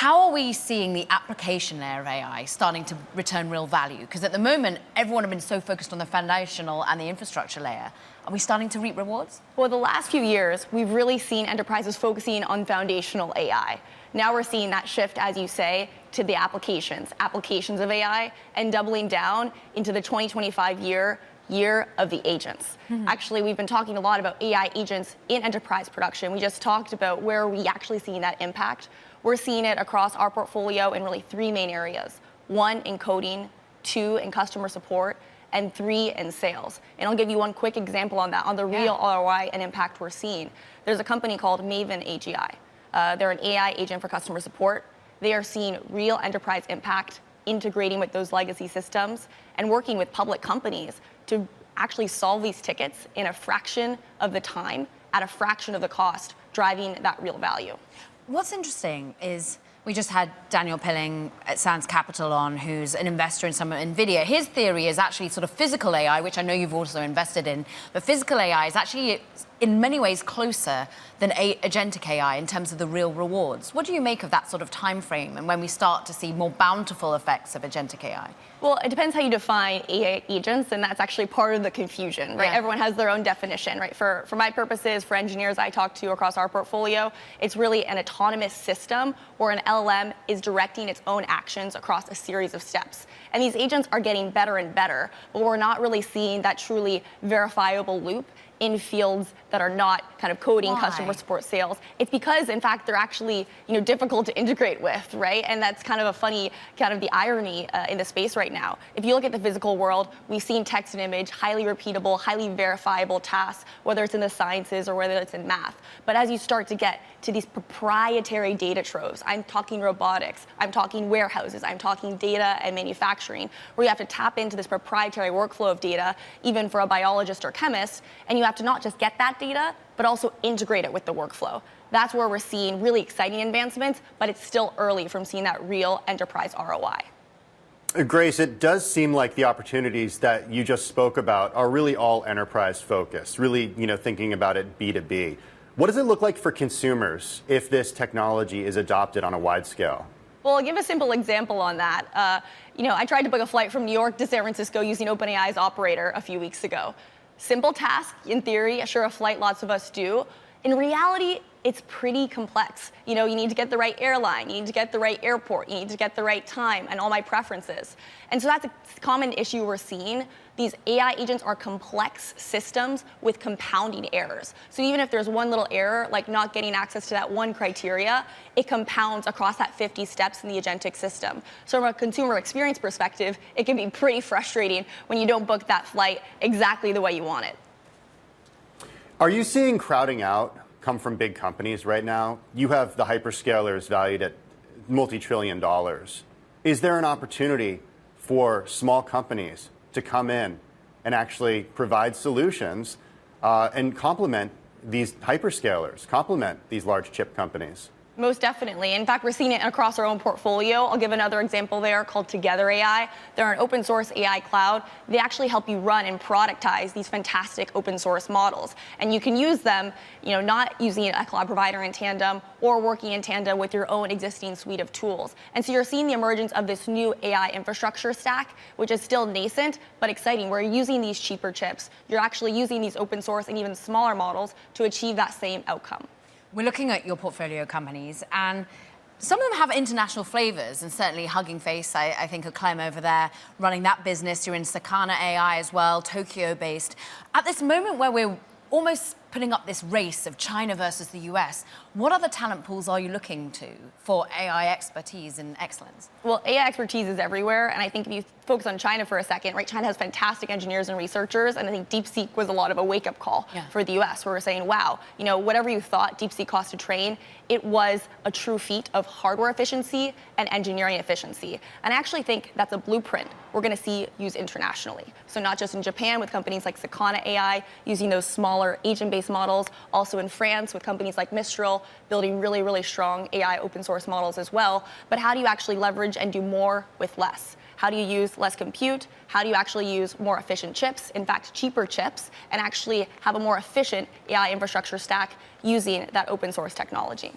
How are we seeing the application layer of AI starting to return real value? Because at the moment, everyone has been so focused on the foundational and the infrastructure layer. Are we starting to reap rewards? Well, the last few years, we've really seen enterprises focusing on foundational AI. Now we're seeing that shift, as you say, to the applications of AI, and doubling down into the 2025 year of the agents. Actually, we've been talking a lot about AI agents in enterprise production. We just talked about where we actually seeing that impact. We're seeing it across our portfolio in really three main areas. One, in coding, two, in customer support, and three, in sales. And I'll give you one quick example on that, on the real ROI and impact we're seeing. There's a company called Maven AGI. They're an AI agent for customer support. They are seeing real enterprise impact, integrating with those legacy systems, and working with public companies to actually solve these tickets in a fraction of the time, at a fraction of the cost, driving that real value. What's interesting is we just had Daniel Pilling at Lux Capital on, who's an investor in some of NVIDIA. His theory is actually sort of physical AI, which I know you've also invested in, but physical AI is actually in many ways closer than agentic AI in terms of the real rewards. What do you make of that sort of time frame and when we start to see more bountiful effects of agentic AI? Well, it depends how you define AI agents, and that's actually part of the confusion, right? Everyone has their own definition, right? For my purposes, for engineers I talk to across our portfolio, it's really an autonomous system where an LLM is directing its own actions across a series of steps. And these agents are getting better and better, but we're not really seeing that truly verifiable loop in fields that are not kind of coding, customer support, sales. It's because, in fact, they're actually difficult to integrate with, right? And that's kind of a funny, kind of the irony in the space right now. If you look at the physical world, we've seen text and image, highly repeatable, highly verifiable tasks, whether it's in the sciences or whether it's in math. But as you start to get to these proprietary data troves, I'm talking robotics, I'm talking warehouses, I'm talking data and manufacturing, where you have to tap into this proprietary workflow of data, even for a biologist or chemist, and you have to not just get that data, but also integrate it with the workflow. That's where we're seeing really exciting advancements, but it's still early from seeing that real enterprise ROI. Grace, it does seem like the opportunities that you just spoke about are really all enterprise focused, really thinking about it B2B. What does it look like for consumers if this technology is adopted on a wide scale? Well, I'll give a simple example on that. I tried to book a flight from New York to San Francisco using OpenAI's operator a few weeks ago. Simple task, in theory, sure, a flight lots of us do. In reality, it's pretty complex. You need to get the right airline, you need to get the right airport, you need to get the right time, and all my preferences. And so that's a common issue we're seeing. These AI agents are complex systems with compounding errors. So even if there's one little error, like not getting access to that one criteria, it compounds across that 50 steps in the agentic system. So from a consumer experience perspective, it can be pretty frustrating when you don't book that flight exactly the way you want it. Are you seeing crowding out come from big companies right now? You have the hyperscalers valued at multi-trillion dollars. Is there an opportunity for small companies to come in and actually provide solutions and complement these hyperscalers, complement these large chip companies? Most definitely. In fact, we're seeing it across our own portfolio. I'll give another example there called Together AI. They're an open source AI cloud. They actually help you run and productize these fantastic open source models. And you can use them, not using a cloud provider in tandem or working in tandem with your own existing suite of tools. And so you're seeing the emergence of this new AI infrastructure stack, which is still nascent, but exciting. We're using these cheaper chips. You're actually using these open source and even smaller models to achieve that same outcome. We're looking at your portfolio companies, and some of them have international flavors, and certainly Hugging Face, I think, a climb over there, running that business. You're in Sakana AI as well, Tokyo-based. At this moment where we're almost putting up this race of China versus the US, what other talent pools are you looking to for AI expertise and excellence? Well, AI expertise is everywhere, and I think if you focus on China for a second, right? China has fantastic engineers and researchers, and I think DeepSeek was a lot of a wake-up call for the US, where we're saying, wow, whatever you thought DeepSeek cost to train, it was a true feat of hardware efficiency and engineering efficiency. And I actually think that's a blueprint we're going to see used internationally. So not just in Japan with companies like Sakana AI, using those smaller agent-based models, also in France with companies like Mistral, building really, really strong AI open source models as well. But how do you actually leverage and do more with less? How do you use less compute? How do you actually use more efficient chips, in fact, cheaper chips, and actually have a more efficient AI infrastructure stack using that open source technology?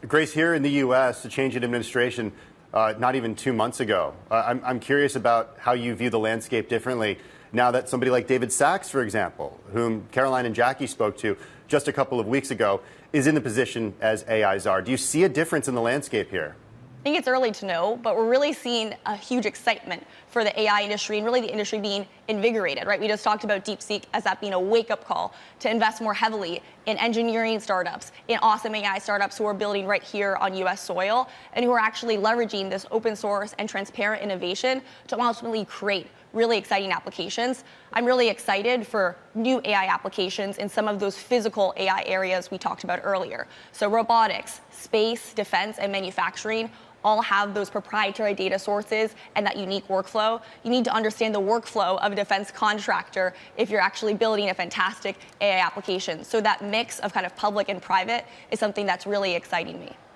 Grace, here in the U.S., the change in administration not even 2 months ago. I'm curious about how you view the landscape differently now that somebody like David Sachs, for example, whom Caroline and Jackie spoke to just a couple of weeks ago, is in the position as AI czar. Do you see a difference in the landscape here? I think it's early to know, but we're really seeing a huge excitement for the AI industry and really the industry being invigorated, right? We just talked about DeepSeek as that being a wake-up call to invest more heavily in engineering startups, in awesome AI startups who are building right here on US soil and who are actually leveraging this open source and transparent innovation to ultimately create really exciting applications. I'm really excited for new AI applications in some of those physical AI areas we talked about earlier. So robotics, space, defense, and manufacturing all have those proprietary data sources and that unique workflow. You need to understand the workflow of a defense contractor if you're actually building a fantastic AI application. So that mix of kind of public and private is something that's really exciting me.